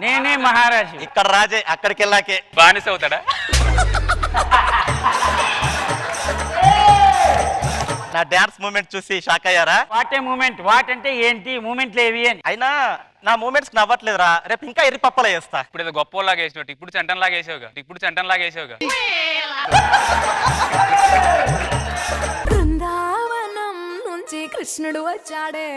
నేనే మహారాజు. ఇక్కడ రాజే, అక్కడికి వెళ్ళాకే బానిస అవుతాడా? నా డాన్స్ మూమెంట్ చూసి షాక్ అయ్యారా? వాటే మూమెంట్, వాట్ అంటే ఏంటి, మూమెంట్లు ఏవి అని. అయినా నా మూమెంట్స్ నవ్వట్లేదురా, రేపు ఇంకా ఎర్రి పప్పలా చేస్తా. ఇప్పుడు ఏదో గొప్పలాగా వేసినట్టు ఇప్పుడు చెంటంలాగా వేసావుగా. బృందావనం నుంచి కృష్ణుడు వచ్చాడే.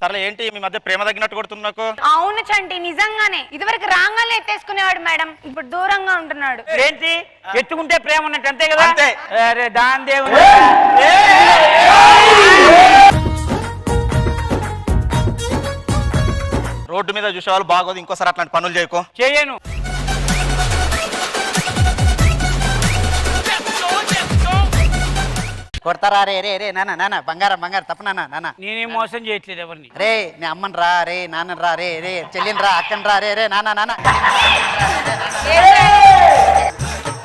సరే ఏంటి మీ మధ్య ప్రేమ తగ్గినట్టు కొడుతుంది నాకు? అవును చంటి, నిజంగానే. ఇదివరకు రాంగాల్లో ఎత్తేసుకునేవాడు మేడం, ఇప్పుడు దూరంగా ఉంటున్నాడు. ఏంటి ఎత్తుకుంటే ప్రేమ ఉన్నట్టు అంతే కదా? అంతే. అరే దాని దేవుడు. రోడ్డు మీద చూసేవాళ్ళు బాగోదు, ఇంకోసారి అట్లాంటి పనులు చేయకు. చేయను. కొడతారా రే రే రే నాన్న నాన్న బంగారం బంగారం తప్ప నాన్న. నేనేం మోసం చేయట్లేదు ఎవరిని. రే నీ అమ్మని రా రే నాన్న రా రే రే చెల్లిని రా అక్కని రా రే రే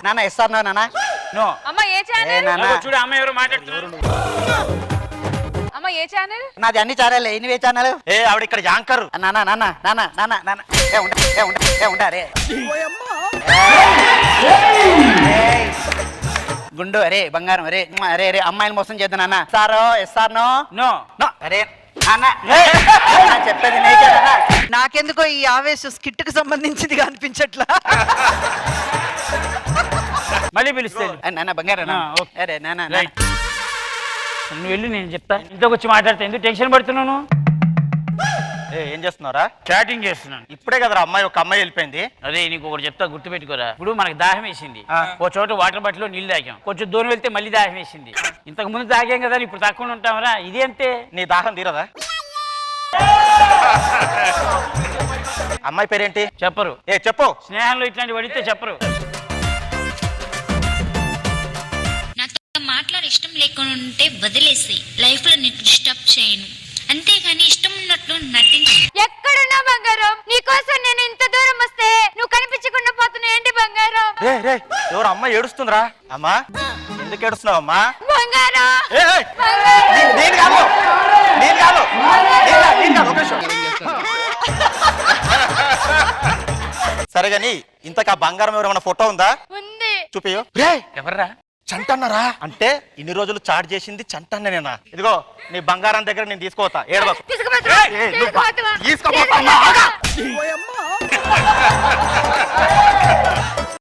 నాన్న ఇస్తారు నాన్న. నో. అమ్మ ఏ ఛానల్? చూడు అమ్మ ఎవరు మాట్లాడుతున్నారు. అమ్మ ఏ ఛానల్? నాది అన్ని ఛానల్. ఎన్ని ఛానల్? ఆవిడ ఇక్కడ యాంకర్. నాన్న ఉంటా రే గుండు అరే బంగారం అరే అరే అరే అమ్మాయిని మోసం చేద్దా నాన్న. ఇస్తారో నో. అరే నాన్న చెప్పేది నీకే నాన్న. నాకెందుకో ఈ ఆవేశం స్కిట్ కి సంబంధించింది అనిపించట్లా. మళ్ళీ పిలుస్తాను. నాన్న బంగారం ఓకే. అరే నాన్న రైట్. నువ్వు వెళ్ళి నేను చెప్తా. ఇంట్లోకి వచ్చి మాట్లాడతా. ఎందుకు టెన్షన్ పడుతున్నాను? ఏం చేస్తున్నారా? చాటింగ్ చేస్తున్నాను. ఇప్పుడే కదరా ఒక అమ్మాయి వెళ్ళిపోయింది. అదే నీకు ఒకటి చెప్తా, గుర్తు పెట్టుకోరా. ఇప్పుడు మనకు దాహం వేసింది, ఓ చోట వాటర్ బాటిల్ నీళ్ళు తాగాం, కొంచెం దూరం వెళ్తే మళ్ళీ దాహం వేసింది. ఇంతకు ముందు తాగాం కదా, ఇప్పుడు తక్కువ ఉంటామరా. ఇది అంతే. నీ దాహం తీరదా? అమ్మాయి పేరేంటి? చెప్పరు. చెప్పు. స్నేహంలో ఇట్లాంటి పడితే చెప్పరు. నాతో మాట్లాడే ఇష్టం లేకుండా ఉంటే వదిలేసి లైఫ్ లో నీకు డిస్టర్బ్ చేయను, అంతేగాని ఇష్టం ఉన్నట్లు నటించు. ఎక్కడున్నా బంగారం, నీకోసం నేను ఇంత దూరం వస్తే నువ్వు కనిపించకుండా పోతున్నా ఏంటి బంగారం? ఎవరు అమ్మాయి ఏడుస్తుందిరా? అమ్మా ఎందుకు ఏడుస్తున్నావు అమ్మా? బంగారం నేను కాదు. సరే గాని ఇంతకా బంగారం ఎవరైనా ఫోటో ఉందా? ఉంది. చూపియో. ఎవర్రా? చంటన్నారా? అంటే ఇన్ని రోజులు చాట్ చేసింది చంటన్న నేనా? ఇదిగో నీ బంగారం దగ్గర నేను తీసుకోతా. ఏడవకు.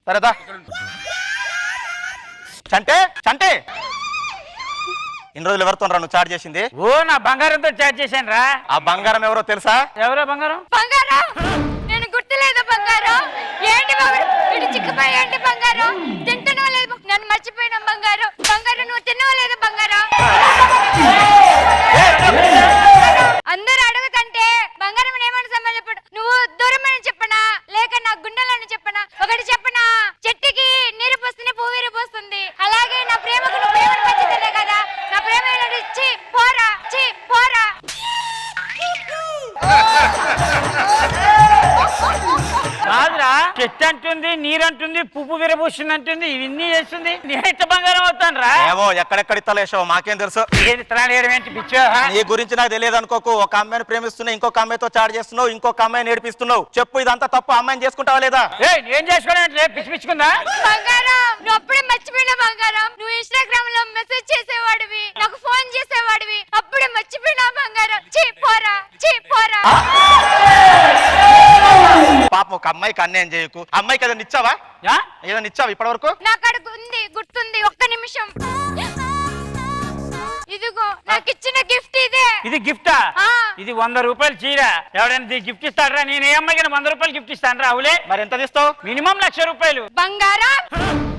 సరేదా? చంటే ఇన్ని రోజులు ఎవరితో నువ్వు చాట్ చేసింది? ఓ నా బంగారంతో చాట్ చేశాను రా. ఆ బంగారం ఎవరో తెలుసా? ఎవరో బంగారం? నేను గుర్తులేదు బంగారం. ఏంటి చిక్కుపోయి ఏంటి బంగారం? తింటున్నావు లేదు, నన్ను మర్చిపోయినా బంగారం. నువ్వు తిన్నావు లేదు బంగారం. అందరూ అడుగుతంటే బంగారం ఏమని సమాధానం? నువ్వు దూరమని చెప్పనా లేక నా గుండెలని చెప్పనా? ఒకటి చెప్పనా, చెట్టుకి నీరు పోస్తేనే పువ్వు పోస్తుంది, అలాగే నా ప్రేమకు నువ్వు ప్రేమను పంచితేనే కదా నా ప్రేమ పోరా కాదురా, చెట్టు అంటుంది, నీరు అంటుంది, పువ్వు విరబూస్తుంది అంటుంది, ఇవన్నీ చేస్తుంది. నేను ఎట్ట బంగారం అవుతాను రా? ఏమో ఎక్కడెక్కడ ఇత్తలేసావు మాకేం తెలుసు. నీ గురించి నాకు తెలియదు అనుకోకు. ఒక అమ్మాయిని ప్రేమిస్తున్నావు, ఇంకొక అమ్మాయితో చాట్ చేస్తున్నావు, ఇంకొక అమ్మాయిని నేర్పిస్తున్నావు. చెప్పు ఇదంతా తప్పు. అమ్మాయిని చేసుకుంటావా లేదా? ఏం చేసుకోవాలంటే పిచ్చి పిచ్చుకుందా? బంగారం నువ్వు అప్పుడే మర్చిపోయినా బంగారం. నువ్వు ఇన్స్టాగ్రామ్ లో మెసేజ్ చేసేవాడివి, నాకు ఫోన్ చేసేవాడివి, అప్పుడే మర్చిపోయినా బంగారం. పోరా. పాపం ఒక అమ్మాయికి అన్యాయం చేయకు. అమ్మాయికి ఏదైనా ఇచ్చావా? ఇప్పటి వరకు? నాకు అడుగు ఉంది, గుర్తుంది. ఒక్క నిమిషం. ఇదిగో నాకు ఇచ్చిన గిఫ్ట్ ఇదే. ఇది గిఫ్టా? ఇది 100 రూపాయలు చీర. ఎవడైనా గిఫ్ట్ ఇస్తాడరా? నేను ఏ అమ్మాయికి 100 రూపాయలు గిఫ్ట్ ఇస్తాను రా? అవులే. మరి ఎంత తీస్తావు? మినిమం 1,00,000 రూపాయలు. బంగారం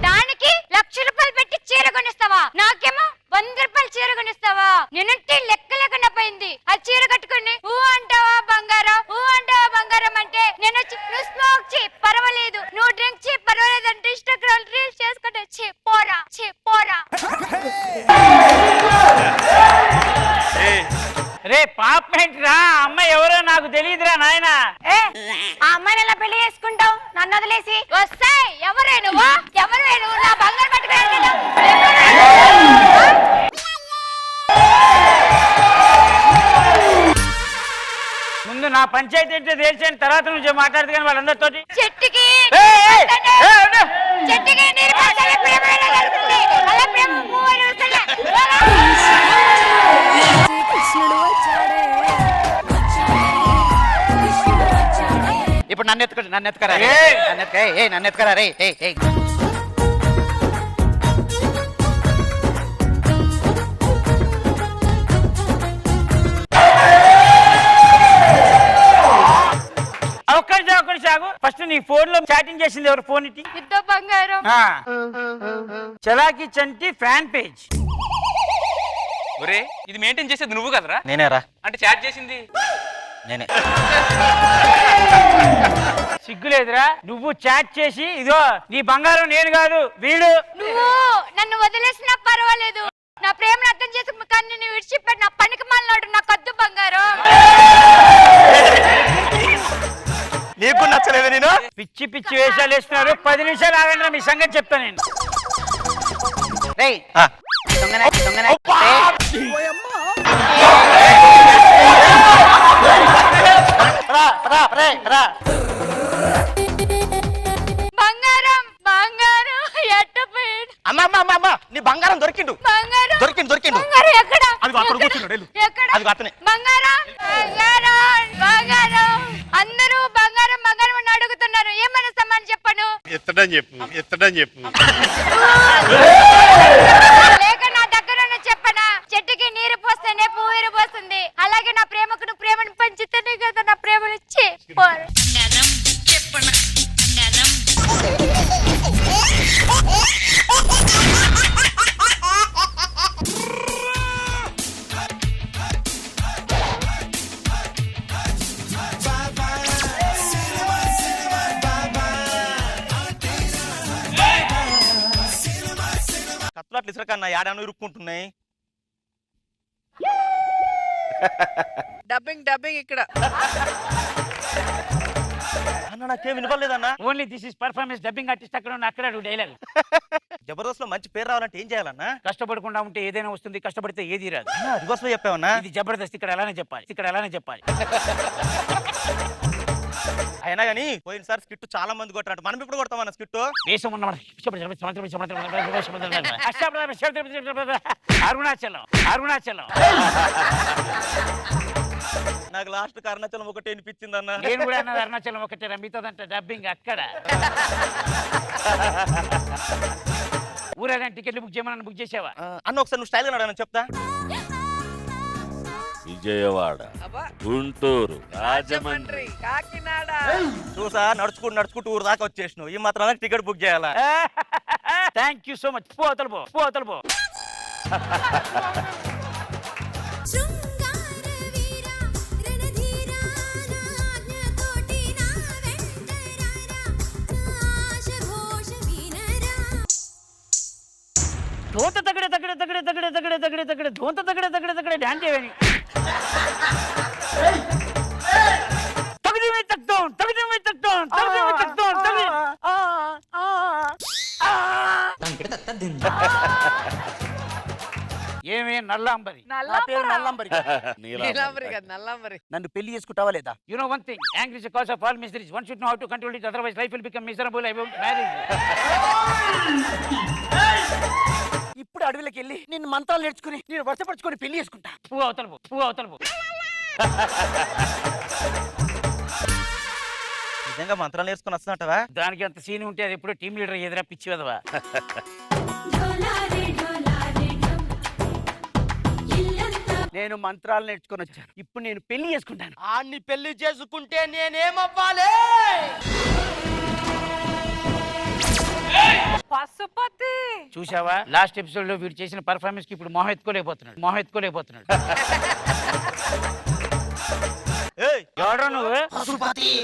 దానికి 1,00,000 రూపాయలు పెట్టి చీర కొనిస్తావా? నాకేమో 100 రూపాయలు చీర కొనిస్తావా? నేనంటే లెక్క లేకుండా పోయింది. ఆ చీర కట్టుకుని ఊ అంటావా బంగారం అంటే నేను నువ్వు స్మోక్ చేయి పర్వాలేదు, నువ్వు డ్రింక్ చేయి పర్వాలేదు అంటే ఇన్స్టాగ్రామ్ రీల్స్ చేసుకుంటే పోరా. రే పాప ఏంటిరా? అమ్మాయి ఎవరో నాకు తెలియదురా నాయన. ఆ అమ్మాయిని ఎలా పెళ్లి చేసుకుంటావు నన్ను వదిలేసి? వస్తాయి. ఎవరే నువ్వు? నా బంగారం పట్టుకుని ముందు నా పంచాయతీ ఏంటో తెలిసిన తర్వాత నువ్వు మాట్లాడదు కానీ వాళ్ళందరితోటి చెట్టుకి ఏయ్, ఏయ్, ఏయ్, ఉండు. చెట్టుకి నీరు పోస్తే ప్రేమ ఎలా కలుగుతుంది? అలా ప్రేమ పువ్వులు వస్తాయి. కృష్ణుడు వచ్చాడే కృష్ణుడు వచ్చాడే. ఇప్పుడు నన్ను ఎత్తుకరా ఏయ్. నన్ను ఎత్తుకరా రే ఏయ్ ఒక్కడి సాగు ఫస్ట్ నీ ఫోన్ లో చాటింగ్ చేసింది ఎవరు ఫోన్ ఇట్టి ఇద్దో బంగారం. చలాకి చంటి ఫ్యాన్ పేజ్. ఒరే ఇది మెయింటైన్ చేసేది నువ్వు కదరా? నేనేరా అంటే చాట్ చేసింది నేనే. సిగ్గులేదురా నువ్వు చాట్ చేసి ఇదో నీ బంగారం నేను కాదు వీడు. నువ్వు నన్ను వదిలేసినా పర్వాలేదు, నా ప్రేమను అర్థం చేసుకు, కానీ నేను విడిచిపెట్టి నా పనికి మాలినాడు, నా కద్దు బంగారం. నీకు నచ్చలేదు నేను పిచ్చి పిచ్చి వేషాలు వేస్తున్నారు. 10 నిమిషాలు ఆగండి మీ సంగతి చెప్తా నేను. రేయ్ ఆ, దొంగనే రా బంగారం బంగారం ఎట్టపోయాడు అమ్మా నీ బంగారం దొరికిండు బంగారం దొరికిండు బంగారం ఎక్కడ అదిగో అక్కడ కూర్చున్నాడు, వెళ్ళు. ఎక్కడ అదిగో అతనే. బంగారం బంగారం బంగారం అందరూ బంగారం బంగారం అని అడుగుతున్నారు, ఏమన్నా సమానం చెప్పను? ఎత్తడని చెప్పు లేక నా దగ్గర ఉన్న చెప్పనా? చెట్టుకి నీరు పోస్తేనే పువ్వు పోస్తుంది, అలాగే నా ప్రేమకు నువ్వు ప్రేమను పంచితేనే కదా నా ప్రేమను ఇచ్చి బంగారం చెప్పన బంగారం కత్తులాట్లు ఇసురకన్నా యాడాను ఇరుక్కుంటున్నాయి. డబ్బింగ్ ఇక్కడ అన్న నాకేం వినపడలేదన్నా. Only this is performance. Dubbing artist అక్కడ ఉన్న అక్కడ డైలాగ్. జబర్దస్త్ లో మంచి పేరు రావాలంటే ఏం చేయాలన్నా? కష్టపడకుండా ఉంటే ఏదైనా వస్తుంది, కష్టపడితే ఏది రాదు. రివర్స్ లో చెప్పావన్నా. ఇది జబర్దస్త్, ఇక్కడ అలానే చెప్పాలి. అయినా కానీ పోయినసారి స్కిట్ చాలా మంది కొట్టారంట, మనం ఇప్పుడు కొడతామన్న స్కిట్. దేశం ఉన్న అరుణాచలం నాకు లాస్ట్ అరుణాచలం ఒకటే అనిపించిందన్న. నేను కూడా అన్నది అరుణాచలం ఒకటే, మిగతాదంట డబ్బింగ్ అక్కడ. ఊరేగా టికెట్లు బుక్ చేయమని బుక్ చేసావా? అన్న ఒకసారి నువ్వు స్టైల్ గా నడవని చెప్తా. విజయవాడ, గుంటూరు, రాజమండ్రి, కాకినాడ. చూసా నడుచుకుంటూ ఊరు దాకా వచ్చేసినావు, ఈ మాత్రం టికెట్ బుక్ చేయాలా? Thank you so much. పోతలు పో. శృంగార వీర రణధీర నాజ్ఞతోటి నా వెంటరారా నాశ ఘోష వినరా. దోంత తగడే డాన్స్ చేయని ఏమే నల్లాంబరి. నల్లాంబరి. నన్ను పెళ్లి చేసుకుంటావా లేదా? You know one thing, anger is a cause of all miseries. One should know how to control it, otherwise life will become miserable. I won't marry you. ఇప్పుడు అడవిలోకి వెళ్ళి నిన్ను మంత్రాలు నేర్చుకుని నేను వర్షపరచుకొని పెళ్లి చేసుకుంటా. పువ్వు అవతల పో. నిజంగా మంత్రాలు నేర్చుకుని వస్తున్నట్టవా? దానికి అంత సీన్ ఉంటే అది ఎప్పుడో టీమ్ లీడర్ ఎదురా పిచ్చి వదవా. నేను మంత్రాలు నేర్చుకొని వచ్చాను, ఇప్పుడు నేను పెళ్లి చేసుకుంటాను. ఆన్ని పెళ్లి చేసుకుంటే నేనేమవ్వాలి? పశుపతి. చూసావా లాస్ట్ ఎపిసోడ్ లో వీడు చేసిన పర్ఫార్మెన్స్ కి ఇప్పుడు మొహం ఎత్తుకోలేకపోతున్నాడు. ఎవడో నువ్వు? పశుపతి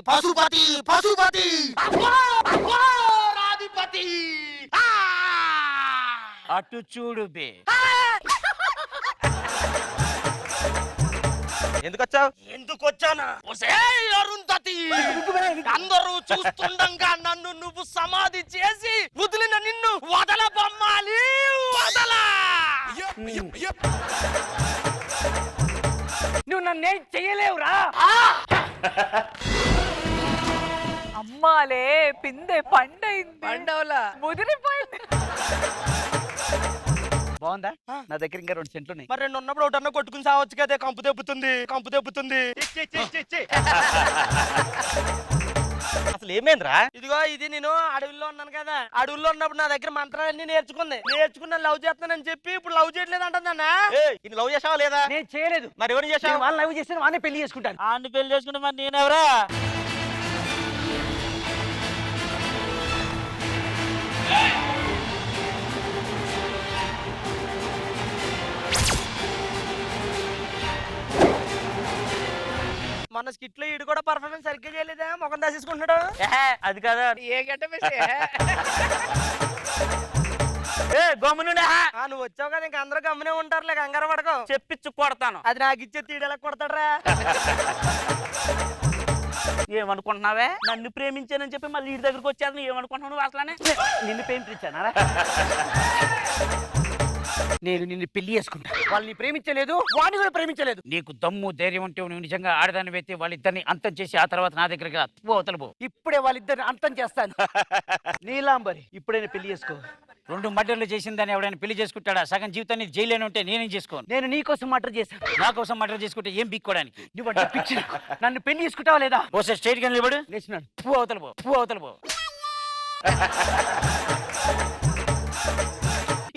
అటు చూడు బే. ఎందుకు వచ్చానా? అరుంధతి, అందరూ చూస్తుండగా నన్ను నువ్వు సమాధి చేసి వదిలిన నిన్ను వదల బొమ్మాలి, వదలా. నువ్వు నన్నేం చెయ్యలేవురా. అమ్మాలే పిందె పండైంది పండవలా ముదిరిపోయింది. బాగుందా? నా దగ్గర ఇంకా 2 సెంట్లు ఉన్నాయి. మరి 2 ఉన్నప్పుడు ఒకటన్నా కొట్టుకుని సావచ్చు కదే. కంపు దెబ్బతుంది అసలు ఏమైందిరా? ఇదిగో ఇది నేను అడవిలో ఉన్నాను కదా, అడవిలో ఉన్నప్పుడు నా దగ్గర మంత్రాలన్నీ నేర్చుకున్నా లవ్ చేస్తానని చెప్పి ఇప్పుడు లవ్ చేయట్లేదు అంటుందన్నా. లవ్ చేసావా లేదా? నేను చేయలేదు. మరి ఎవరిని చేసావు? వాళ్ళు లవ్ చేస్తే వాళ్ళని పెళ్లి చేసుకుంటాను. ఆన్ని పెళ్లి చేసుకుంటే మరి నేనెవరా? మన స్కిట్ లో ఈడు కూడా పర్ఫార్మెన్స్ సరిగ్గా చేయలేదా? ముఖం దాసేసుకుంటున్నాడు. అది కదా ఏ గడ్డ గమ్మునుండే. నువ్వు వచ్చావు కదా, ఇంకా అందరూ గమ్మునే ఉంటారులే, కంగారు పడకు. చెప్పించు కొడతాను. అది నాకు ఇచ్చే తీడెలా కొడతాడరా? ఏమనుకుంటున్నావే? నన్ను ప్రేమించానని చెప్పి మళ్ళీ ఇంటి దగ్గరకు వచ్చాను. ఏమనుకుంటున్నావు అసలనే? నిన్ను ప్రేమించానా? నేను నిన్ను పెళ్లి చేసుకుంటా. వాళ్ళని ప్రేమించలేదు, వాడిని కూడా ప్రేమించలేదు. నీకు దమ్ము ధైర్యం ఉంటే నువ్వు నిజంగా ఆడదాన్ని పెట్టి వాళ్ళిద్దరిని అంతం చేసి ఆ తర్వాత నా దగ్గరికి అవతలబో. ఇప్పుడే వాళ్ళిద్దరిని అంతం చేస్తాను. నీలాంబరి, ఇప్పుడైనా పెళ్లి చేసుకో. 2 మర్డర్లు చేసిందని ఎవడైనా పెళ్లి చేసుకుంటాడా? సగం జీవితాన్ని జైల్లోనే ఉంటే నేనేం చేసుకోను. నేను నీ కోసం మర్డర్ చేశాను. నా కోసం మర్డర్ చేసుకుంటే ఏం బీక్కోడానికి? నువ్వంటే పిచ్చి. నన్ను పెళ్లి చేసుకుంటావా లేదా? ఓసే స్ట్రైట్ గా నిలబడు. లేచినాడు. అవతలబో.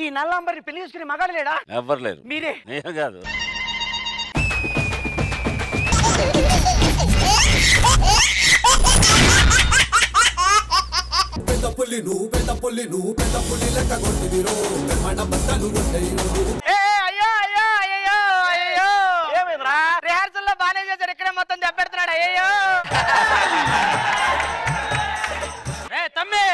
ఈ నల్లాంబరిని పెళ్లి చేసుకునే మగాడు లేడా? ఎవ్వరు లేరు. మీరే. నేను కాదు. ఏమైందిరా? రిహార్సల్ లో బానే చేశారు, ఇక్కడే మొత్తం చెప్పెడుతున్నాడు. అయ్యో తమ్మి,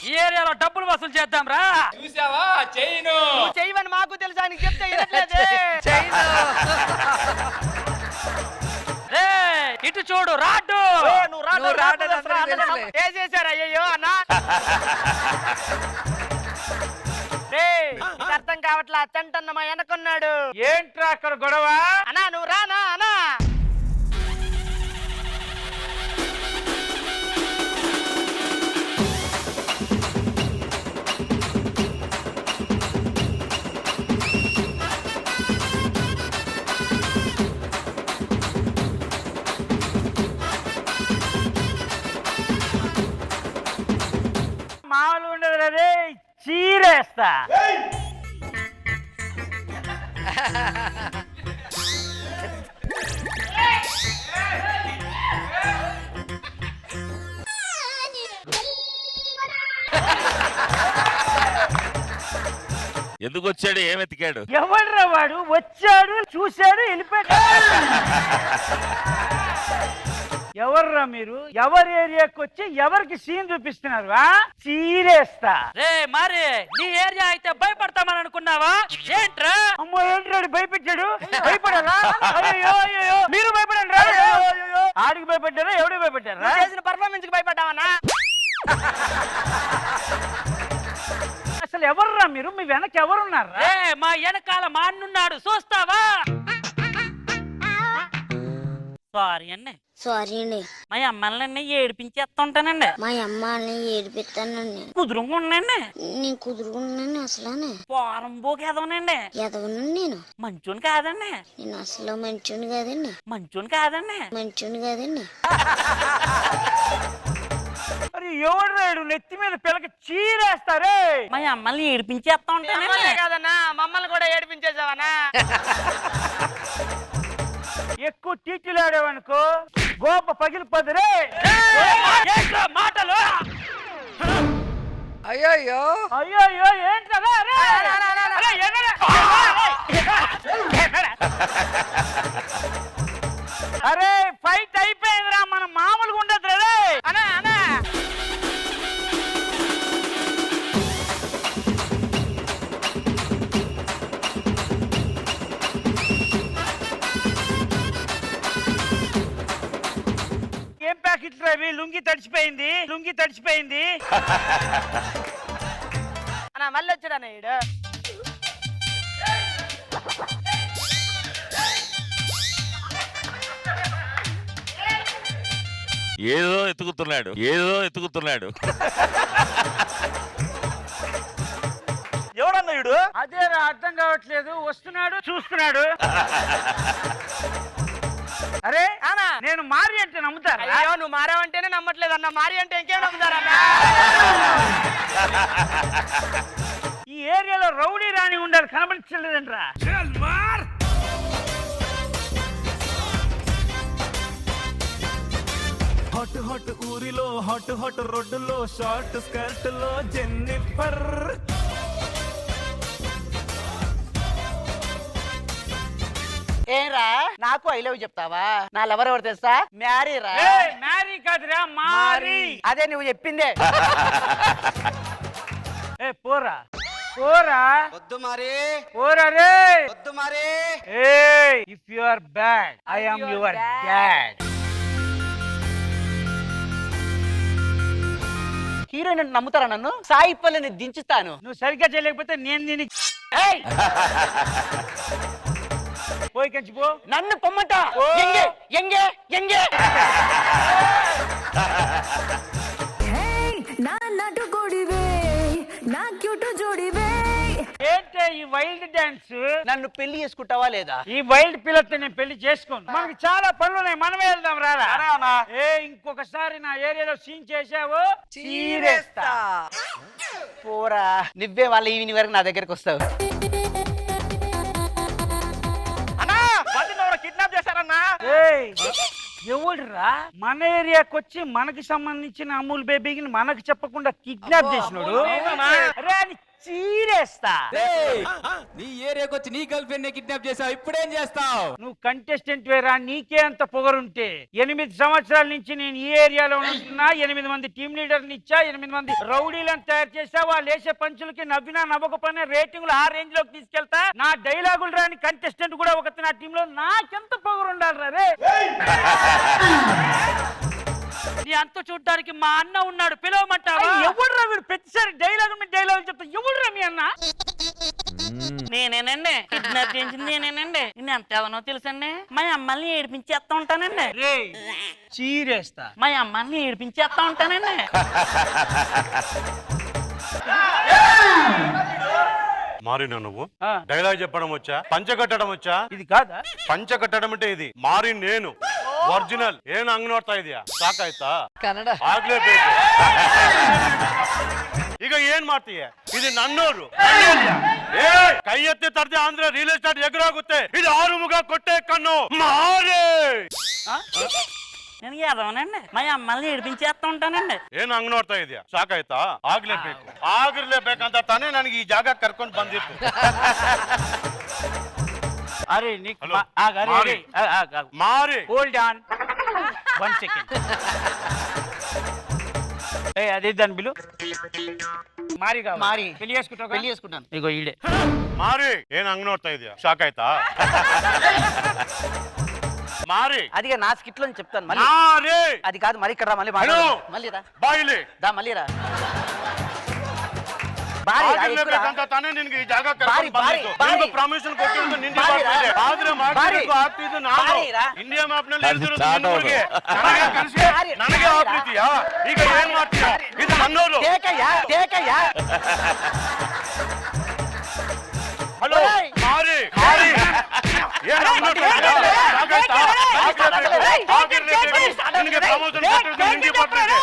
ఈ ఏరియాలో డబ్బులు వసూలు చేద్దాం రా. చూసావా చైను చెయ్యమని మాకు తెలుసా? నీకు చెప్తే వినట్లేదే. ఇటు చూడు, రాడ్డు. ఏ చేశారు? అయ్యో అన్నా, అర్థం కావట్లా. అత్తంటన్న మా వెనకున్నాడు. ఏంట్రా అక్కడ గొడవ? అన్నా నువ్వు రానా అన్నా? మామూలు ఉండదు రే, చీరేస్తా. ఎందుకు వచ్చాడు? ఏం ఎతికాడు? ఎవడ్రా వాడు? వచ్చాడు, చూశాడు, వెళ్ళిపోయాడు. ఎవర్రా మీరు? ఎవరి ఏరియాకి వచ్చి ఎవరికి సీన్ చూపిస్తున్నారు? చీరేస్తా. రే మరి నీ ఏరియా అయితే భయపడతామని అనుకున్నావా? ఏంట్రా? అమ్మో, ఏంట్రా భయపెట్టాడు? భయపడాలా? అయ్యో మీరు భయపడండి. ఆడికి భయపడ్డారా? ఎవడికి భయపడ్డారా? చేసిన పర్ఫార్మెన్స్ కి భయపడ్డావన్నా? అసలు ఎవర్రా మీరు? మీ వెనక ఎవరున్నారా? మా వెనకాల మా అన్నున్నాడు, చూస్తావా? సారీ అండి. సారీ అండి. మా అమ్మాయిని ఏడిపించేస్తుంటానండి. మా అమ్మాయిని ఏడిపిస్తానండి. కుదురుగా ఉండండి. నేను కుదురుకున్నాను అసలు. పోరం పోకేదోనండి. ఎదవనండి నేను. మంచోని కాదండి. నేను అసలు మంచోని కాదండి. మంచోని కాదండి. మంచోని కాదండి. మరి ఎవడు నెత్తి మీద పిల్లకి చీరేస్తారే? మా అమ్మాయిని ఏడిపించేస్తా ఉంటానండి. కాదన్నా, మమ్మల్ని కూడా ఏడిపించేసావనా? ఎక్కువ టీటీలు ఆడేవనుకో గోప పగిలిపోదురే. మాటలు. అయ్యో ఏంటదా? అరే ఫైట్ అయిపోయిందిరా, మనం మామూలుగా ఉండదు రే. అనా అనా ఏం ప్యాకెట్ రవి? లుంగి తడిచిపోయింది. అన్నా మళ్ళీ వచ్చాడన్నా ఈడు. ఏదో ఎత్తుకుతున్నాడు ఎవడన్నా వీడు? అదే అర్థం కావట్లేదు. వస్తున్నాడు, చూస్తున్నాడు. అరే అన్నా నేను మారి అంటే నమ్ముతారా? అయ్యో నువ్వు మారావంటేనే నమ్మట్లేదు అన్న, మారి అంటే ఇంకేం నమ్ముతారన్నా? ఈ ఏరియాలో రౌడీ రాణి ఉండాలి, కనబడించలేదంట్రా. హాట్ హాట్ ఊరిలో హాట్ హాట్ రోడ్డులో షార్ట్ స్కర్ట్ లో జెన్నిఫర్. ఏరా నాకు ఐ లవ్ చెప్తావా? నా లవర్ ఎవరు తెలుసా? మ్యారీ రా. మ్యారీ కాదురా, మారి. అదే నువ్వు చెప్పిందే. ఏ పోరా పోరా, వద్దు మరి, పోరా రే. వద్దు మరి. Hey, if you are bad, I am your dad. Heroine అంటే నమ్ముతారా నన్ను? సాయి పల్లెని దించుతాను. నువ్వు సరిగ్గా చేయలేకపోతే నేను దీనికి పోయి కంచి పో. నన్ను పొమ్మట. ఎంగే ఎంగే ఎంగే. నా నటు కొడివే నా క్యూట్ జోడివే. ఏంటే ఈ వైల్డ్ డాన్స్? నన్ను పెళ్లి చేసుకుంటావా లేదా? ఈ వైల్డ్ పిల్లతో నేను పెళ్లి చేసుకోను. మనకి చాలా పనులు ఉన్నాయి, మనమే వెళ్దాం రారా. ఏ ఇంకొకసారి నా ఏరియాలో సీన్ చేసావు చీరేస్తా. పోరా, నువ్వే వాళ్ళ ఈవినింగ్ వరకు నా దగ్గరకు వస్తావు. అన్నా కిడ్నాప్ చేశారన్నా. ఎవడురా మన ఏరియాకి వచ్చి మనకి సంబంధించిన అమూల్ బేబీకి మనకు చెప్పకుండా కిడ్నాప్ చేసినాడు? అరే అని చీరేస్తా. నీ ఏరియాకి వచ్చి నీ గర్ల్ ఫ్రెండ్ కిడ్నాప్ చేసావు, ఇప్పుడేం చేస్తావు? నువ్వు కంటెస్టెంట్ వేరా, నీకే అంత పొగరుంటే. 8 సంవత్సరాల నుంచి నేను ఈ ఏరియాలో ఉంటున్నా. 8 మంది టీమ్ లీడర్ని ఇచ్చా, 8 మంది రౌడీలను తయారు చేసా. వాళ్ళు వేసే పంచులకి నవ్వినా నవ్వకపోయినా రేటింగ్లు ఆ రేంజ్ లోకి తీసుకెళ్తా. నా డైలాగులు రాని కంటెస్టెంట్ కూడా ఒక నా టీమ్ లో నాకెంత పొగరు ఉండాలి రే. నీ అంత చూడడానికి మా అన్న ఉన్నాడు, పిలవమంటావా? ఎవడురా వీడు? ప్రతిసారి డైలాగ్ చెప్తా. ఎవడురా మీ అన్న? నేనేనండి కిడ్నాప్ చేసింది, నేనేనండి. నేను ఎంత ఎవనో తెలుసండి, మా అమ్మల్ని ఏడిపించేస్తా ఉంటానండి. చీరేస్తా. మా అమ్మల్ని ఏడిపించేస్తా ఉంటానండి. మారినా నువ్వు? ఆ. డైలాగ్ చెప్పడం వచ్చా? పంచ కట్టడం వచ్చా? ఇది కాదా? పంచ ಕಟ್ಟడం అంటే ఇది ಮಾರಿ నేను ಒರಿಜಿನಲ್ ಏನು ಹಂಗ್ ನೋಡ್ತಾ ಇದೀಯಾ? ಸಾಕಾಯ್ತಾ? ಕನ್ನಡ ಆಗ್ಲೇಬೇಕು. ಈಗ ಏನ್ ಮಾಡ್ತೀಯ? ಇದು ನನ್ನೂರು, ಕೈ ಎತ್ತಿ ತರದೆ ಅಂದ್ರೆ ರಿಯಲ್ ಎಸ್ಟೇಟ್ ಎಗರಾಗುತ್ತೆ. ಇದು 6 ಮುಗ ಕೊಟ್ಟೆ ಕಣ್ಣು ಮಾರಿ. నేను ఎదవనండి, మా అమ్మల్ని ఏడిపించేస్తా ఉంటానండి. ಏನ್ ಹಂಗ್ ನೋಡ್ತಾ ಇದೀಯಾ? ಸಾಕಾಯ್ತಾ? ಆಗಿರ್ಲೇಬೇಕಂತ ತಾನೇ ನನಗೆ ಈ ಜಾಗ ಕರ್ಕೊಂಡು ಬಂದಿತ್ತು. అరే నీకు హలో. మారి హోల్డ్ ఆన్ 1 సెకండ్. అదే దాని బిలు మారి మారి. పెళ్లి చేసుకుంటావు? పెళ్లి చేసుకుంటాను. ఇగో ఈడే మారి. ఏం ಹಂಗ್ ನೋಡ್ತಾ ಇದೀಯಾ? ಸಾಕಾಯ್ತಾ? మారి అదిగా నా స్కిట్ లో చెప్తాను మళ్ళీ. మారి అది కాదు, మరి ఇక్కడ రా, మళ్ళీ హలో. మళ్ళీ రా, ಬಾಯಿಲಿ దా మళ్ళీ రా. ಬಾರಿ ರಾ, ఎక్కు రా. ಆಗಿರ್ಲೇಬೇಕಂತ ತಾನೇ ನಿನ್ಗೆ ಈ ಜಾಗ ಬಾರಿ, ಕರ್ಕೊಂಡು ಬಾರಿ, ಬಂದಿತ್ತು. ಬಾರಿ. ನಿನ್ಗೆ ಪ್ರಾಮಿಷನ್ ಕೊಟ್ಟಿದ್ದು ನಿನ್ನ ಬಾರಿ ರಾ. ಡಿಪಾರ್ಟ್ಮೆಂಟ್. ಆದ್ರೆ ಮಾಡ್ಬೇಕು ಆಗ್ತಿದ್ದು ನಾನು. ಬಾರಿ ರಾ. ಇಂಡಿಯಾ ಮ್ಯಾಪ್ ನಲ್ಲಿ ಅದು ಇರ್ತಿರೋದು start ನಿನ್ನೂರಿಗೆ. ಆಗೋದು. ನನಗೆ ಕನಸಿ ಬಾರಿ. ನನಗೆ ಬಾರಿ ರಾ. ಆಗ್ತಿದ್ಯಾ? ಈಗ ಏನ್ ಮಾಡ್ತೀಯ? ಇದು ನನ್ನೂರು. ಟೇಕಯ್ಯ. ಹಲೋ ಏಯ್. ಮಾರಿ ಮಾರಿ ಏನ್ ಹಂಗ್ ನೋಡ್ತಾ ಇದೀಯಾ? ಸಾಕಾಯ್ತಾ? ಆಗಿರ್ಲೇಬೇಕು. ನಿನಗೆ ಪ್ರಮೋಷನ್ ಕೊಟ್ಟಿರೋದು ನಿನ್ನ ಡಿಪಾರ್ಟ್ಮೆಂಟ್.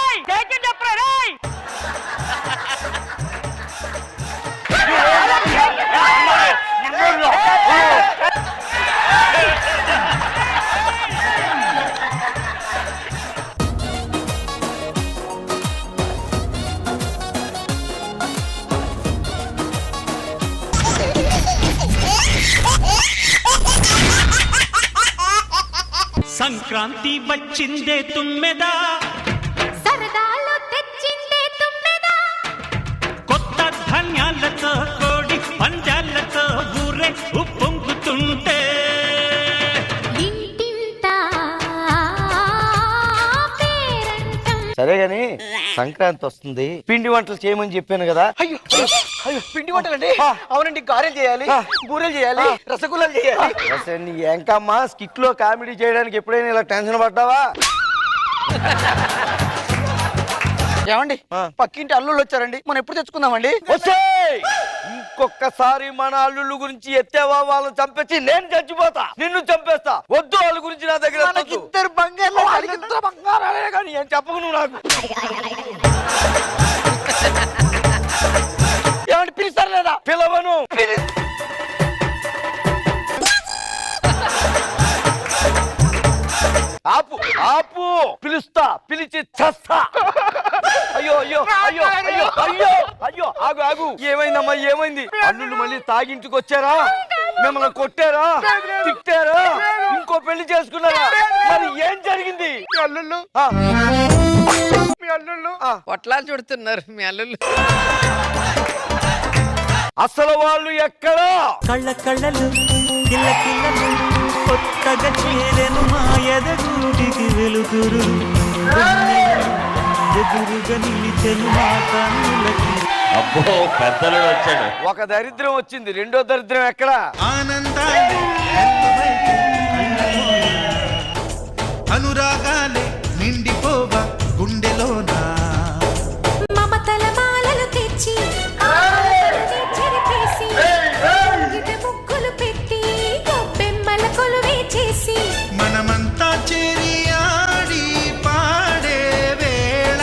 సంక్రాంతి వచ్చిందే తుమ్మెదా, సరదాలు తెచ్చిందే తుమ్మెదా. కొత్త ధాన్యాలతో కోడి పంజాలతో ఊరే ఉప్పొంగుతుంటే ఇంటింటా పేరంటం. సరే గాని సంక్రాంతి వస్తుంది, పిండి వంటలు చేయమని చెప్పాను కదా. అయ్యో అయ్యో, పిండి వంటలండి. అవునండి, గారెలు చేయాలి, బూరెలు చేయాలి, రసగుల్లాలు చేయాలి. అసలు నీ ఎంకమ్మా స్కిట్ లో కామెడీ చేయడానికి ఎప్పుడైనా ఇలా టెన్షన్ పడ్డావా? ఏమండి పక్కింటి అల్లుళ్ళు వచ్చారండి, మనం ఎప్పుడు తెచ్చుకుందామండి? వచ్చేయ్! ఇంకొకసారి మన అల్లుళ్ళ గురించి ఎత్తేవా వాళ్ళని చంపేసి నేను చచ్చిపోతా, నిన్ను చంపేస్తా. వద్దు వాళ్ళ గురించి నా దగ్గర ఎత్తొద్దు. ఇద్దరు బంగారాలే కానీ ఏం చెప్పకు నువ్వు నాకు. ఏమండి పిలుస్తారు లేదా? పిలవను. ఆపు ఆపు, పిలుస్తా, పిలిచి చస్తా. అయ్యో అయ్యో అయ్యో అయ్యో అయ్యో అయ్యో, ఆగు ఆగు. ఏమైందమ్మా, ఏమైంది? అల్లుళ్ళు మళ్ళీ తాగింటికి వచ్చారా? మిమ్మల్ని కొట్టారా, తిట్టారా, ఇంకో పెళ్లి చేసుకున్నారా? మరి ఏం జరిగింది? మీ అల్లుళ్ళు మీ అల్లుళ్ళు పొట్లాలు చుడుతున్నారు మీ అల్లుళ్ళు. అసలు వాళ్ళు ఎక్కడా? కళ్ళ కళ్ళలు కిల్ల కిల్లలు కొత్తగా చేరెను మా ఎదగూటికి వెలుగురు ఎదురుగా నిలిచెను మా కన్నులకి. అబ్బో, పెద్దలు వచ్చాడు. ఒక దరిద్రం వచ్చింది, రెండో దరిద్రం ఎక్కడా? ఆనందాలే అనురాగాలే నిండిపోవా గుండెలోనా. మమతల మాలలు తెచ్చి చెరిపేసి ముగ్గులు పెట్టి గొబ్బెమ్మల కొలువే చేసి మనమంతా చేరి ఆడి పాడే వేళ.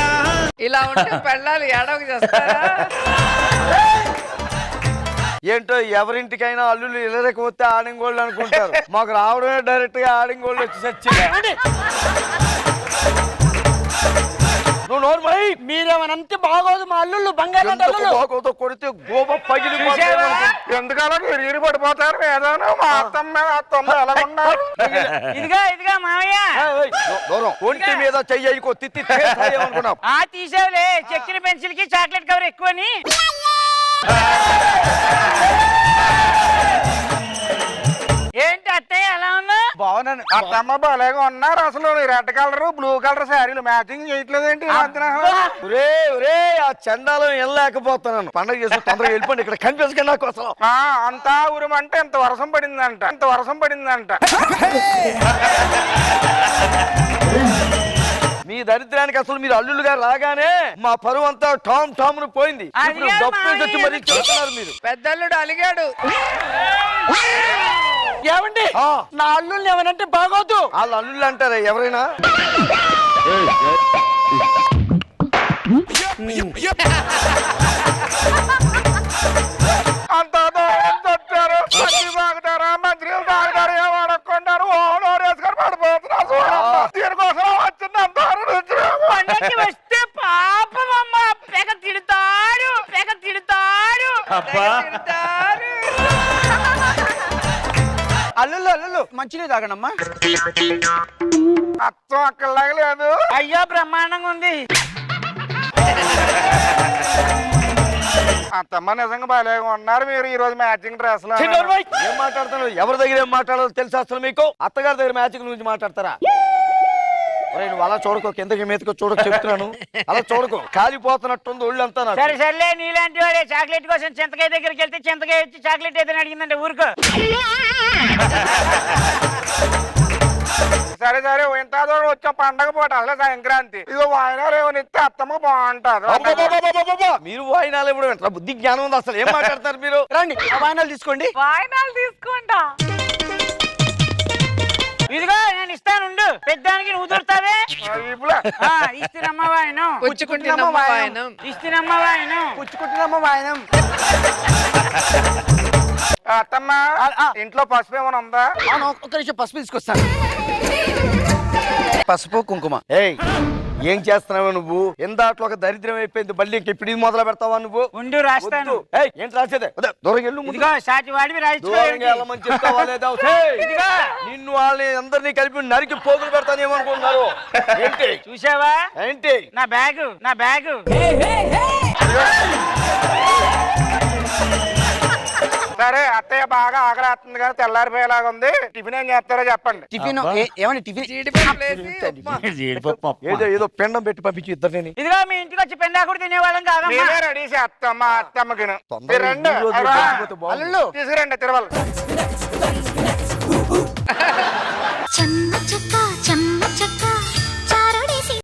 ఇలా ఉంటే పెళ్ళాలి ఏడవకు చేస్తారా? ఏంటో ఎవరింటికైనా అల్లుళ్ళు ఇళ్ళకపోతే ఆడింగోళ్ళు అనుకుంటారు. మాకు రావడమే డైరెక్ట్ గా ఆడింగోళ్ళు వచ్చి చచ్చింది. నువ్వు నోర్మై, మీరేమనంటే బాగోదు, మా అల్లుళ్ళు బంగారం బాగోతో కొడితే గోప పగిలిపోతారు. ఎందుకలా మీరు పడిపోతారు? ఏదైనా మా అత్తమ్మ ఎలా ఉన్నారు? ఇదిగా ఇదిగా మావయ్య దూరం ఒంటి మీద చెయ్యకో, తిత్తి అనుకున్నావు. తీసావులే, చెక్కిన పెన్సిల్ కి చాక్లెట్ కవర్ ఎక్కువని. ఏంటి అత్తయ్య అలా ఉన్నా? బాగున్నాను అత్తమ్మ, బాలేగా ఉన్నారు. అసలు రెడ్ కలర్ బ్లూ కలర్ శారీలు మ్యాచింగ్ చేయట్లేదేంటి? ఒరే ఒరే, ఆ చండాలం వెళ్ళలేకపోతున్నాను. పండగ చేసి తొందరగా వెళ్ళిపోండి, ఇక్కడ కనిపించకండి నాకు అసలు. అంతా ఉరుమంటే ఇంత వర్షం పడిందంట, ఇంత వర్షం పడిందంట. మీ దరిద్రానికి అసలు మీరు అల్లుళ్ళుగా రాగానే మా పరువు అంతా టామ్ టామ్ ను పోయింది. ఇప్పుడు డబ్బులు తెచ్చి మరీ చెప్తున్నారు మీరు. పెద్దల్లుడు అలిగాడు. ఏమండి నా అల్లుళ్ళు ఏమనంటే బాగోదు. వాళ్ళు అల్లుళ్ళు అంటారా ఎవరైనా? అంత తొట్టారు, తాగుతారా, మంచినీళ్ళు తాగుతారు, ఏమడకుంటారు, ఓడేసుకొని పడిపోతున్నారు. దీనికోసం వచ్చింది అంత పండక్కి వస్తే పాపమమ్మ, పెగ తిడతాడు, పెగ తిడతాడు. అల్లుళ్ళు అల్లుళ్ళు మంచినీళ్ళు తాగనమ్మా. అత్తం అక్కడ లేదు. అయ్యో బ్రహ్మాండంగా ఉంది. అత్తమ్మ నిజంగా బాలేగా ఉన్నారు. మీరు ఈ రోజు మ్యాచింగ్ డ్రెస్ లో ఏం మాట్లాడుతున్నారు? ఎవరి దగ్గర ఏం మాట్లాడాలో తెలుసా అసలు మీకు? అత్తగారి దగ్గర మ్యాచింగ్ గురించి మాట్లాడతారా? నువ్వు అలా చూడకో, కిందకి మీదకో చూడక చెప్తున్నాను. అలా చూడకో, కాలిపోతున్నట్టుంది ఒళ్ళంతా. సరే సర్లే, నీలాంటి వాడే చాక్లెట్ కోసం చింతకాయ దగ్గరికి వెళ్తే చింతకాయ వచ్చి చాక్లెట్ ఏదైనా అడిగిందంటే ఊరుకో. సరే సరే, ఇంత దూరం వచ్చా పండగ పూట అసలు సంక్రాంతి. ఇదిగో వాయినాలు ఏమైనా ఇస్తే అత్తమ్మ బాగుంటారు. మీరు వాయినాలు ఇప్పుడు వింటారా? బుద్ధి జ్ఞానం ఉంది అసలు? ఏం మాట్లాడతారు మీరు? రండి ఆ వాయినాలు తీసుకోండి. వాయినాలు తీసుకుంటా. ఇదిగో నేను ఇస్తానుండు, పెద్దానికి నువ్వు దొరుకుతావే. ఇస్తున్నమ్మ వాయనం, పుచ్చుకుంటున్నమ్మ వాయనం, ఇస్తున్నమ్మ వాయనం, పుచ్చుకుంటున్నమ్మ వాయనం. అత్తమ్మ ఇంట్లో పసుపు ఏమైనా ఉందా? ఒక్క నిమిషం పసుపు తీసుకొస్తాను. పసుపు కుంకుమ. ఏయ్, ఏం చేస్తున్నావు నువ్వు? ఎందాట్లో ఒక దరిద్రం అయిపోయింది, మళ్ళీ ఇప్పుడు ఇది మొదలు పెడతావా నువ్వు? ఉండు రాస్తాను. ఏంటి రాసేదే? దూరం వెళ్ళు. ఇదిగో సాటి వాడివి వెళ్ళమని చెప్తావా లేదా? నిన్ను వాళ్ళని అందరినీ కలిపి నరికి పోగులు పెడతానేమనుకుంటున్నారు. ఏంటి చూసావా? ఏంటి? నా బ్యాగు, నా బ్యాగు. సరే అత్తయ్య బాగా ఆకలేస్తుంది కదా, తెల్లారిపోయేలాగా ఉంది. టిఫిన్ ఏం చేస్తారో చెప్పండి. టిఫిన్ ఏమని? టిఫిన్ ఏదో ఏదో పిండం పెట్టి పంపించి ఇద్దరిని. ఇదిగో మీ ఇంటికి వచ్చి పెండా కూడా తినేవాళ్ళం కాదమ్మా. రెడీ చేస్తాం మా అత్తమ్మకి. అల్లుళ్ళు తీసుకురండి తిరువల్. చెమ్మ చెక్క చారడేసి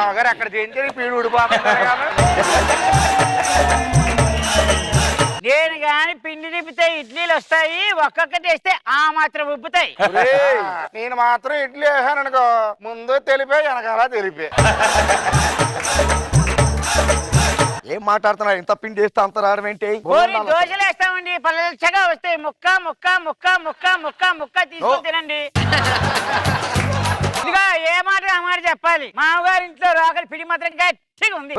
మామగారు ఎక్కడ చేయించారు పీడు ఊడిపోతున్నారు కదా. నేను గాని పిండి తిప్పితే ఇడ్లీలు వస్తాయి, ఒక్కొక్కటి వేస్తే ఆ మాత్రం ఉబ్బుతాయి. నేను మాత్రం ఇడ్లీ వేసాను అనుకో, ముందు తెలిపే వెనకాల తెలిపే. ఏం మాట్లాడుతున్నారు? ఇంత పిండి వేస్తే అంత రావడం ఏంటి? గోరి దోశలు వేస్తామండి, పలచగా వస్తాయి. ముక్క ముక్క ముక్క ముక్క ముక్క ముక్క తీసుకొని తినండి. ఇదిగా ఏ మాట ఆ మాట చెప్పాలి. మామగారి ఇంట్లో రోకలి పిడి మాత్రం గట్టిగా ఉంది.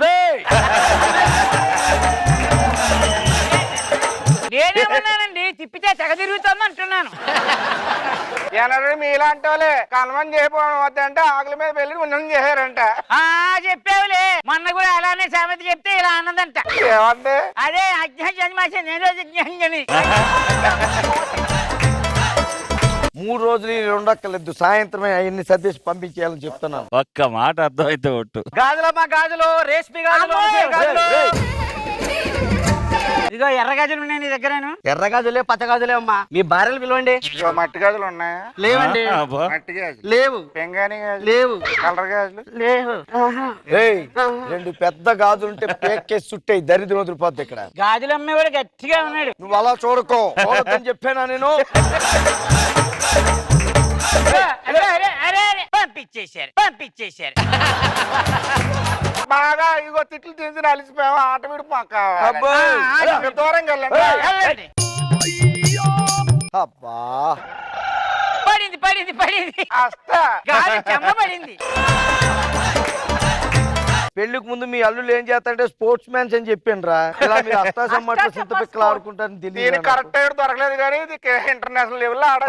నేనేమన్నానండి, తిప్పితే తెగ తిరుగుతుంది అంటున్నాను. ఎనరు మీలాంటి వాళ్ళే కలమని చేయకపోవడం వద్దంటే ఆకుల మీద వెళ్ళి ఉన్నం చేశారంట. ఆ చెప్పావులే, మొన్న కూడా అలానే సామెత చెప్తే ఇలా అన్నదంట. ఏమంటే అదే అజ్ఞాని నేను అజ్ఞాని. 3 రోజులు ఉండక్కర్లేదు, సాయంత్రమే అవన్నీ సర్దేసి పంపించేయాలని చెప్తున్నాను. ఒక్క మాట అర్థమైతే ఒట్టు. గాజులమ్మా గాజులు, రేష్మి గాజులు, గాజులు. ఇదిగో ఎర్ర గాజులు ఉన్నాయి నీ దగ్గరేను. ఎర్ర గాజులే పచ్చ గాజులే అమ్మా. మీ భార్యలు పిలవండి. ఇదిగో మట్టి గాజులు ఉన్నాయా? లేవండి. మట్టి గాజులు లేవు. పెంగాని గాజులు లేవు. కలర్ గాజులు లేవు. ఏయ్, 2 పెద్ద గాజులుంటే పేక్కేసి చుట్టాయి, దరిద్రం వదిలిపోద్ది ఇక్కడ. గాజులమ్మ కూడా గట్టిగా ఉన్నాడు. నువ్వు అలా చూడకని చెప్పానా నేను? పంపించేశారు. బాగా ఇగో తిట్లు తింది అలిసిపోయాము, ఆట విడుపు మాకు కావాలి. అబ్బో. దూరంగా వెళ్ళండి. అబ్బా, పడింది అస్తా గాజు చెమ్మ పడింది. పెళ్లికి ముందు మీ అల్లుళ్ళు ఏం చేస్తారంటే స్పోర్ట్స్ మ్యాన్స్ అని చెప్పాను రా. ఇలా మీరు అష్టాసమ్మట్లు సింత పిక్కలు ఆడుకుంటారని దీని తెలియదు. కరెక్ట్ అయ్యాడు దొరకలేదు కానీ ఇది ఇంటర్నేషనల్ లెవెల్ లో ఆడ.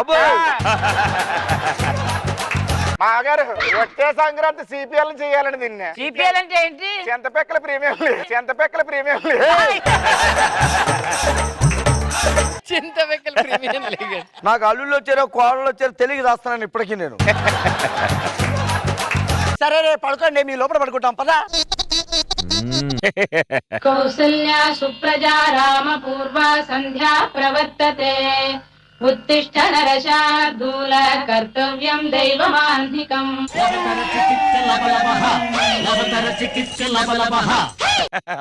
మాగారు వచ్చే సంక్రాంతి సిపిఎల్ చేయాలని దీన్ని. సిపిఎల్ అంటే ఏంటి? Chinthapekkala premier league. Chinthapekkala premier league. నాకు అల్లుళ్ళు వచ్చారో కోడళ్ళు వచ్చారో తెలియదు రాస్తున్నాను ఇప్పటికీ నేను. సరే రే పడుకోండి, మీ లోపల పడుకుంటాం పదా. కౌసల్యా సుప్రజా రామ పూర్వ సంధ్యా ప్రవర్తతే ఉత్తిష్ట నరశార్దూల కర్తవ్యం దైవమాన్ధికం.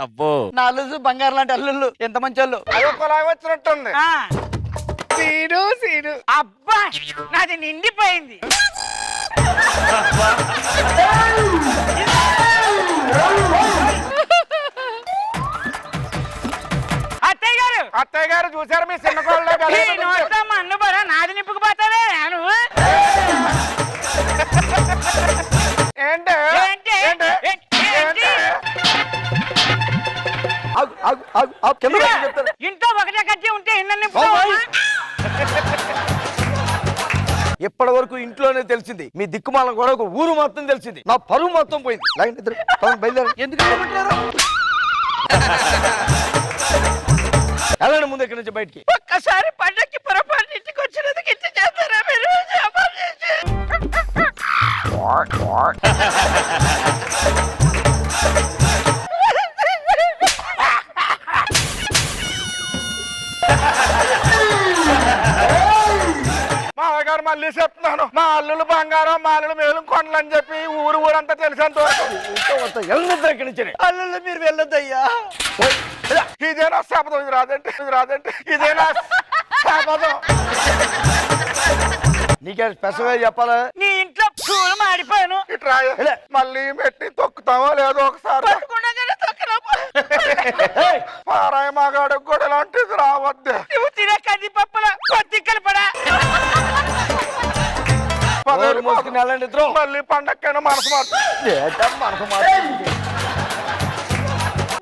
అబ్బో, నా అల్లుళ్ళు బంగారు లాంటి అల్లుళ్ళు ఎంత మంచి వాళ్ళు. అదో కులాయి వచ్చినట్టుంది. సీను అబ్బా నాది నిండిపోయింది. అత్తయ్య గారు చూసారు మీ చిన్న కోళ్ళ మన్ను బరా నాది నింపుకుపోతావే నువ్వు. ఏంటి ఇంట్లో ఒకటే కట్టి ఉంటే ఎన్న నింపుకోవాలి. ఇప్పటి వరకు ఇంట్లోనే తెలిసింది, మీ దిక్కుమాల కూడా ఒక ఊరు మొత్తం తెలిసింది. నా పరువు మొత్తం పోయింది. బయలుదేరు. ఎందుకు వెళ్ళమంటారు? వెళ్ళండి ముందు ఇక్కడి నుంచి బయటికి. ఒక్కసారి పండక్కి పొరపాటు ఇంటికి వచ్చినందుకు ఇంటి చేస్తారా మీరు? మామగారు మళ్ళీ చెప్తున్నాను, మా అల్లులు బంగారం మా అల్లులు మేలు కొండలు అని చెప్పి ఊరంతా తెలిసేంత ఇక్కడి నుంచి. అల్లుళ్ళు మీరు వెళ్ళొద్దయ్యా. ఇదేనా శాపదం? ఇది రాదంటే ఇదేనా శాపదం? నీకే స్పెషల్గా చెప్పాలా? నీ ఇంట్లో పూలు మాడిపోయాను. ఇట్రా మళ్ళీ మెట్టి తొక్కుతామో లేదో ఒకసారి. పారాయి మగాడు కూడా ఇలాంటిది రావద్దు. నువ్వు తినే కంది పప్పుల పత్తికలు పడా. వెళ్ళండి ఇద్దరు. మళ్ళీ పండక్కైనా మనసు మనసు మాత్రం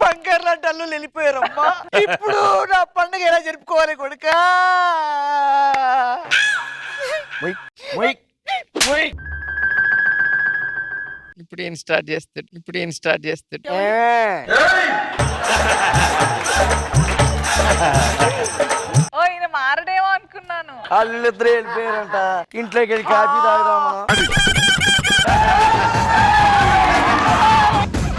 బంగారు లాంటి అల్లుళ్ళు వెళ్ళిపోయారమ్మా. ఇప్పుడు నా పండుగ ఎలా జరుపుకోవాలి కొడుకా? ఇప్పుడు ఏం స్టార్ట్ చేస్తాడు? ఓ ఈయన మారడేమో అనుకున్నాను. అల్లుళ్ళిద్దరే వెళ్ళిపోయారంట. ఇంట్లోకి వెళ్ళి కాఫీ తాగుదామా?